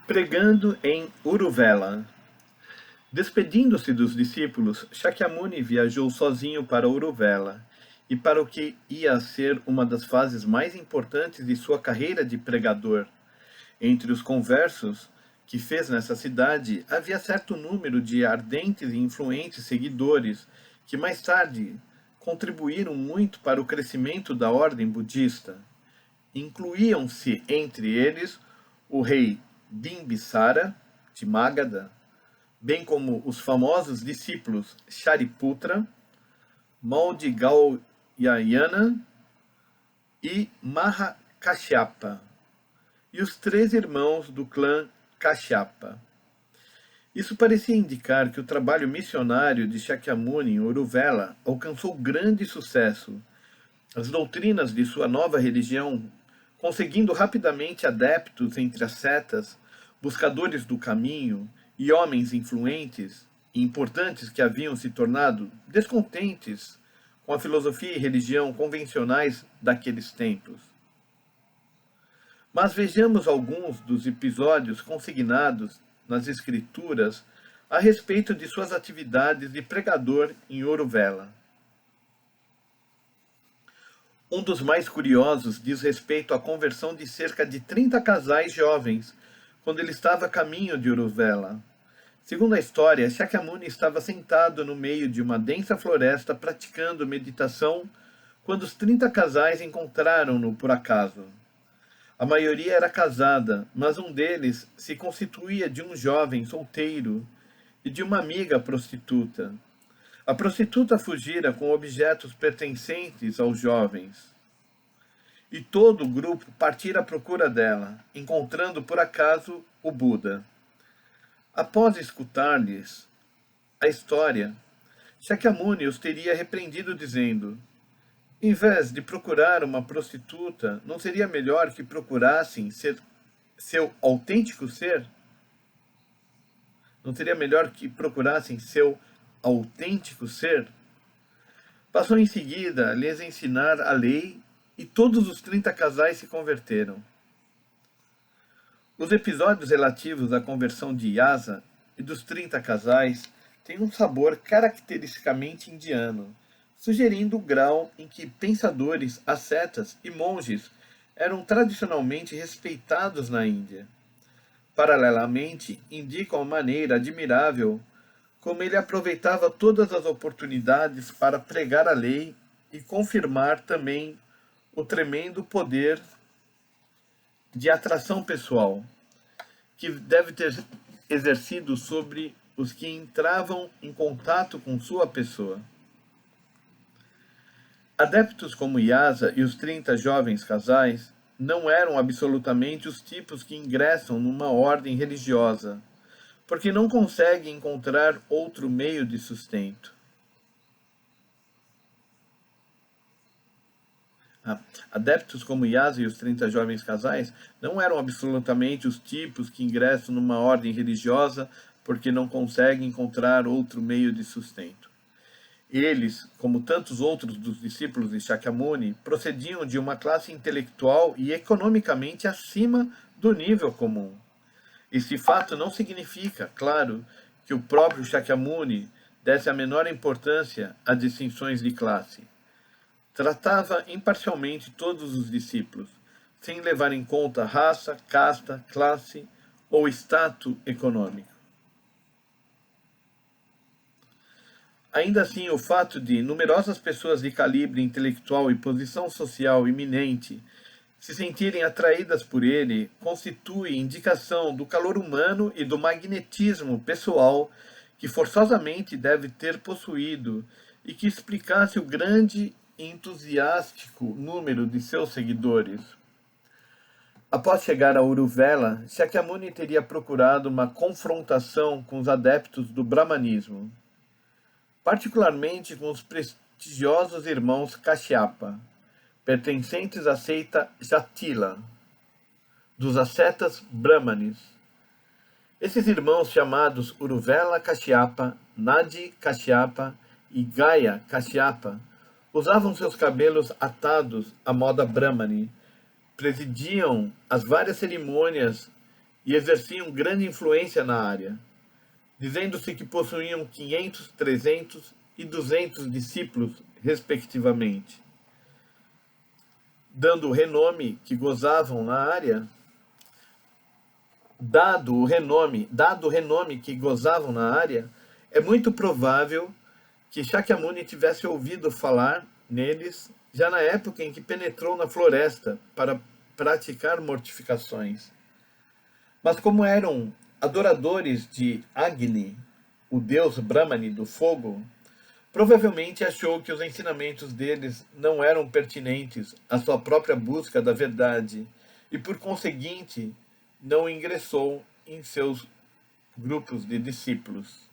Pregando em Uruvela. Despedindo-se dos discípulos, Shakyamuni viajou sozinho para Uruvela e para o que ia a ser uma das fases mais importantes de sua carreira de pregador. Entre os conversos que fez nessa cidade, havia certo número de ardentes e influentes seguidores que mais tarde contribuíram muito para o crescimento da ordem budista. Incluíam-se entre eles o rei Bimbisara, de Magadha, bem como os famosos discípulos Shariputra, Maudgaliayana e Mahakashyapa, e os 3 irmãos do clã Kashyapa. Isso parecia indicar que o trabalho missionário de Shakyamuni em Uruvela alcançou grande sucesso. As doutrinas de sua nova religião, conseguindo rapidamente adeptos entre as setas, buscadores do caminho e homens influentes e importantes que haviam se tornado descontentes com a filosofia e religião convencionais daqueles tempos. Mas vejamos alguns dos episódios consignados nas escrituras a respeito de suas atividades de pregador em Uruvela. Um dos mais curiosos diz respeito à conversão de cerca de 30 casais jovens, quando ele estava a caminho de Uruvela. Segundo a história, Shakyamuni estava sentado no meio de uma densa floresta praticando meditação, quando os 30 casais encontraram-no por acaso. A maioria era casada, mas um deles se constituía de um jovem solteiro e de uma amiga prostituta. A prostituta fugira com objetos pertencentes aos jovens. E todo o grupo partira à procura dela, encontrando por acaso o Buda. Após escutar-lhes a história, Shakyamuni os teria repreendido dizendo: em vez de procurar uma prostituta, não seria melhor que procurassem seu autêntico ser? Não seria melhor que procurassem seu autêntico ser? Passou em seguida a lhes ensinar a lei e todos os 30 casais se converteram. Os episódios relativos à conversão de Yasa e dos 30 casais têm um sabor caracteristicamente indiano, sugerindo o grau em que pensadores, ascetas e monges eram tradicionalmente respeitados na Índia. Paralelamente, indicam a maneira admirável como ele aproveitava todas as oportunidades para pregar a lei e confirmar também o tremendo poder de atração pessoal que deve ter exercido sobre os que entravam em contato com sua pessoa. Adeptos como Yasa e os 30 jovens casais não eram absolutamente os tipos que ingressam numa ordem religiosa, porque não conseguem encontrar outro meio de sustento. Adeptos como Yasa e os 30 jovens casais não eram absolutamente os tipos que ingressam numa ordem religiosa porque não conseguem encontrar outro meio de sustento. Eles, como tantos outros dos discípulos de Shakyamuni, procediam de uma classe intelectual e economicamente acima do nível comum. Esse fato não significa, claro, que o próprio Shakyamuni desse a menor importância a distinções de classe. Tratava imparcialmente todos os discípulos, sem levar em conta raça, casta, classe ou status econômico. Ainda assim, o fato de numerosas pessoas de calibre intelectual e posição social iminente se sentirem atraídas por ele constitui indicação do calor humano e do magnetismo pessoal que forçosamente deve ter possuído e que explicasse o grande e entusiástico número de seus seguidores. Após chegar a Uruvela, Shakyamuni teria procurado uma confrontação com os adeptos do brahmanismo, particularmente com os prestigiosos irmãos Kashyapa, pertencentes à seita Jatila, dos ascetas brahmanes. Esses irmãos, chamados Uruvela Kashyapa, Nadi Kashyapa e Gaya Kashyapa, usavam seus cabelos atados à moda brahmane, presidiam as várias cerimônias e exerciam grande influência na área, dizendo-se que possuíam 500, 300 e 200 discípulos, respectivamente. Dado o renome que gozavam na área, é muito provável que Shakyamuni tivesse ouvido falar neles já na época em que penetrou na floresta para praticar mortificações. Mas como eram adoradores de Agni, o deus Brahmani do fogo, provavelmente achou que os ensinamentos deles não eram pertinentes à sua própria busca da verdade e, por conseguinte, não ingressou em seus grupos de discípulos.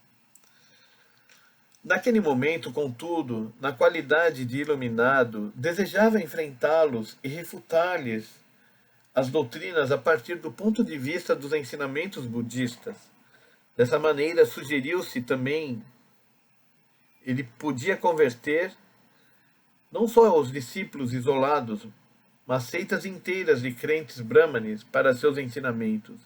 Naquele momento, contudo, na qualidade de iluminado, desejava enfrentá-los e refutar-lhes as doutrinas a partir do ponto de vista dos ensinamentos budistas. Dessa maneira, sugeriu-se também ele podia converter não só os discípulos isolados, mas seitas inteiras de crentes brahmanes para seus ensinamentos,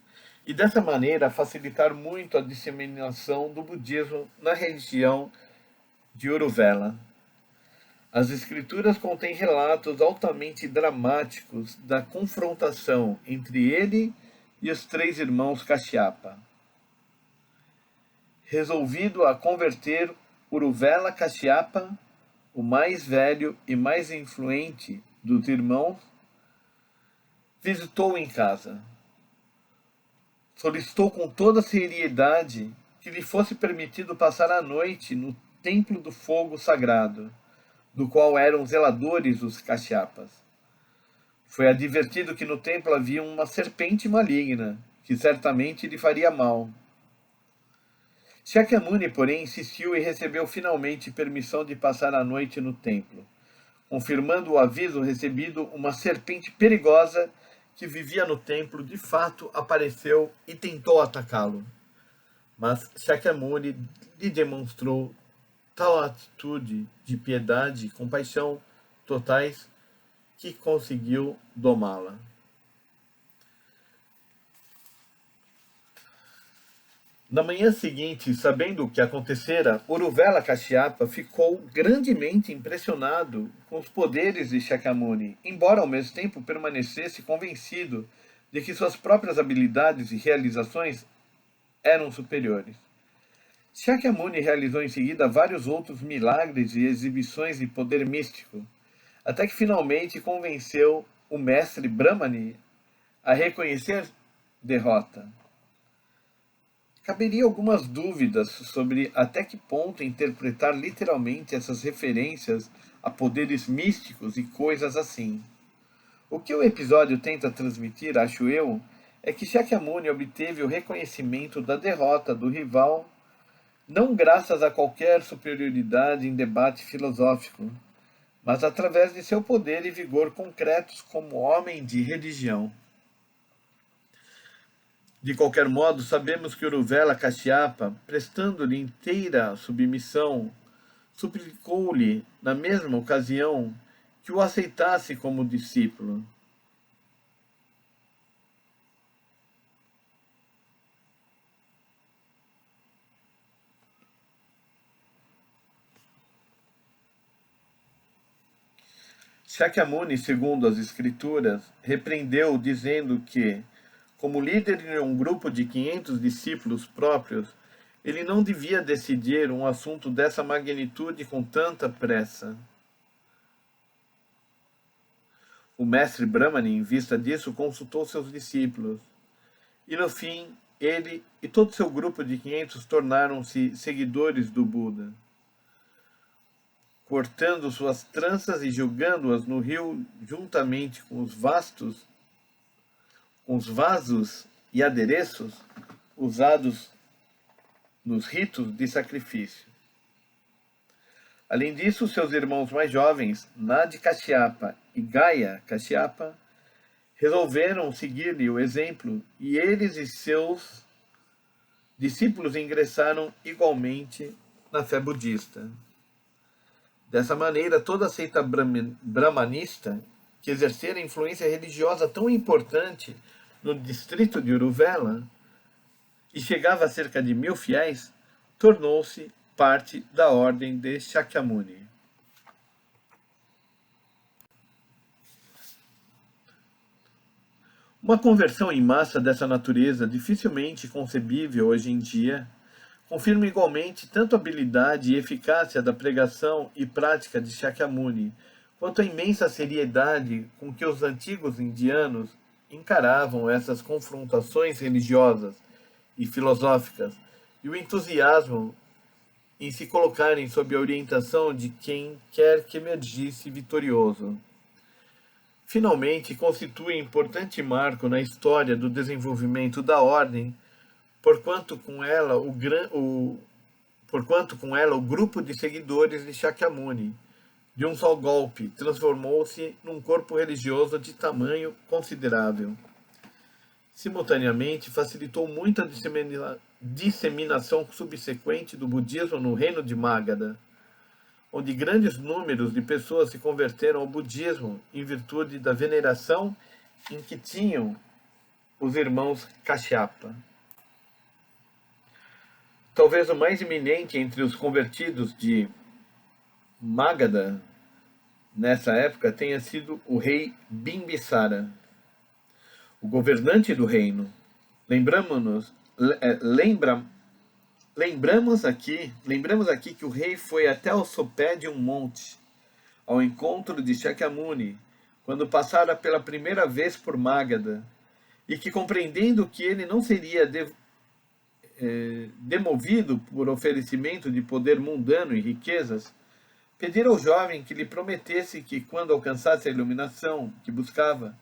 e dessa maneira facilitar muito a disseminação do budismo na região de Uruvela. As escrituras contêm relatos altamente dramáticos da confrontação entre ele e os 3 irmãos Kashyapa. Resolvido a converter, Uruvela Kashyapa, o mais velho e mais influente dos irmãos, visitou-o em casa. Solicitou com toda seriedade que lhe fosse permitido passar a noite no templo do fogo sagrado, do qual eram zeladores os Kashyapas. Foi advertido que no templo havia uma serpente maligna, que certamente lhe faria mal. Shakyamuni, porém, insistiu e recebeu finalmente permissão de passar a noite no templo. Confirmando o aviso recebido, uma serpente perigosa que vivia no templo de fato apareceu e tentou atacá-lo. Mas Shakyamuni lhe demonstrou tal atitude de piedade e compaixão totais que conseguiu domá-la. Na manhã seguinte, sabendo o que acontecera, Uruvela Kashyapa ficou grandemente impressionado com os poderes de Shakyamuni, embora ao mesmo tempo permanecesse convencido de que suas próprias habilidades e realizações eram superiores. Shakyamuni realizou em seguida vários outros milagres e exibições de poder místico, até que finalmente convenceu o mestre Brahmani a reconhecer derrota. Caberia algumas dúvidas sobre até que ponto interpretar literalmente essas referências a poderes místicos e coisas assim. O que o episódio tenta transmitir, acho eu, é que Shakyamuni obteve o reconhecimento da derrota do rival não graças a qualquer superioridade em debate filosófico, mas através de seu poder e vigor concretos como homem de religião. De qualquer modo, sabemos que Uruvela Kashyapa, prestando-lhe inteira submissão, suplicou-lhe, na mesma ocasião, que o aceitasse como discípulo. Shakyamuni, segundo as escrituras, repreendeu, dizendo que, como líder de um grupo de 500 discípulos próprios, ele não devia decidir um assunto dessa magnitude com tanta pressa. O mestre Brahmani, em vista disso, consultou seus discípulos, e no fim, ele e todo seu grupo de 500 tornaram-se seguidores do Buda. Cortando suas tranças e jogando-as no rio juntamente com os vasos e adereços usados nos ritos de sacrifício. Além disso, seus irmãos mais jovens, Nadi Kashyapa e Gaya Kashyapa, resolveram seguir-lhe o exemplo e eles e seus discípulos ingressaram igualmente na fé budista. Dessa maneira, toda a seita brahmanista, que exercera influência religiosa tão importante no distrito de Uruvela, e chegava a cerca de 1.000 fiéis, tornou-se parte da ordem de Shakyamuni. Uma conversão em massa dessa natureza, dificilmente concebível hoje em dia, confirma igualmente tanto a habilidade e eficácia da pregação e prática de Shakyamuni, quanto a imensa seriedade com que os antigos indianos encaravam essas confrontações religiosas e filosóficas, e o entusiasmo em se colocarem sob a orientação de quem quer que emergisse vitorioso. Finalmente, constitui importante marco na história do desenvolvimento da ordem, porquanto com ela o grupo de seguidores de Shakyamuni, de um só golpe, transformou-se num corpo religioso de tamanho considerável. Simultaneamente, facilitou muito a disseminação subsequente do budismo no reino de Magadha, onde grandes números de pessoas se converteram ao budismo em virtude da veneração em que tinham os irmãos Kashyapa. Talvez o mais eminente entre os convertidos de Magadha nessa época tenha sido o rei Bimbisara, o governante do reino. Lembramos aqui que o rei foi até ao sopé de um monte, ao encontro de Shakyamuni, quando passara pela primeira vez por Magadha, e que, compreendendo que ele não seria demovido por oferecimento de poder mundano e riquezas, pedira ao jovem que lhe prometesse que, quando alcançasse a iluminação que buscava,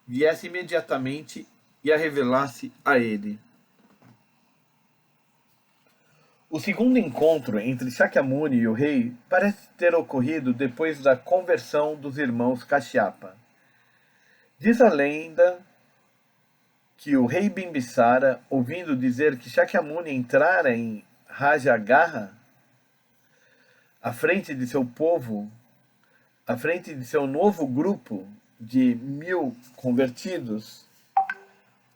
viesse imediatamente e a revelasse a ele. O segundo encontro entre Shakyamuni e o rei parece ter ocorrido depois da conversão dos irmãos Kashyapa. Diz a lenda que o rei Bimbisara, ouvindo dizer que Shakyamuni entrara em Rajagaha, à frente de seu povo, à frente de seu novo grupo de 1.000 convertidos,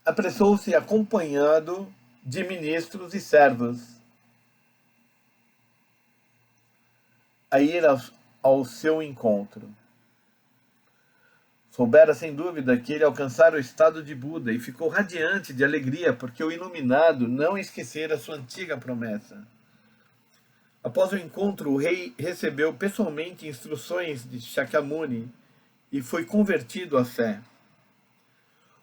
apressou-se acompanhado de ministros e servos a ir ao seu encontro. Soubera sem dúvida que ele alcançara o estado de Buda e ficou radiante de alegria porque o iluminado não esquecera sua antiga promessa. Após o encontro, o rei recebeu pessoalmente instruções de Shakyamuni e foi convertido à fé.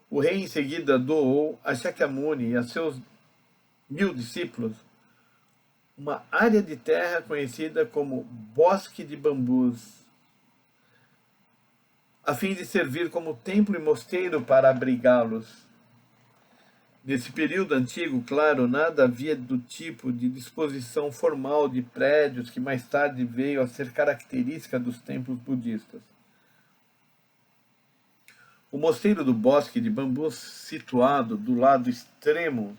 O rei em seguida doou a Shakyamuni e a seus 1.000 discípulos uma área de terra conhecida como Bosque de Bambus, a fim de servir como templo e mosteiro para abrigá-los. Nesse período antigo, claro, nada havia do tipo de disposição formal de prédios que mais tarde veio a ser característica dos templos budistas. O mosteiro do Bosque de Bambus, situado do lado extremo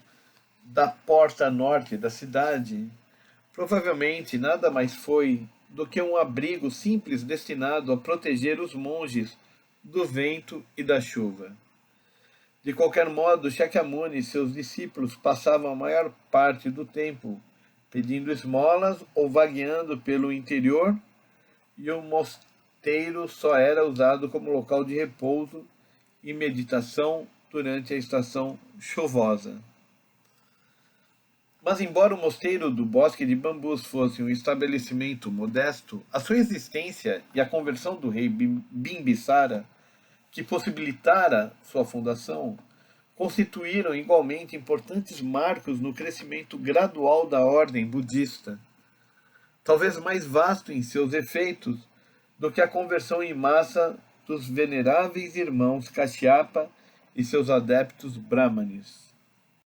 da porta norte da cidade, provavelmente nada mais foi do que um abrigo simples destinado a proteger os monges do vento e da chuva. De qualquer modo, Shakyamuni e seus discípulos passavam a maior parte do tempo pedindo esmolas ou vagueando pelo interior, e o mosteiro só era usado como local de repouso e meditação durante a estação chuvosa. Mas, embora o mosteiro do Bosque de Bambus fosse um estabelecimento modesto, a sua existência e a conversão do rei Bimbisara, que possibilitara sua fundação, constituíram igualmente importantes marcos no crescimento gradual da ordem budista, talvez mais vasto em seus efeitos do que a conversão em massa dos veneráveis irmãos Kashyapa e seus adeptos brahmanes.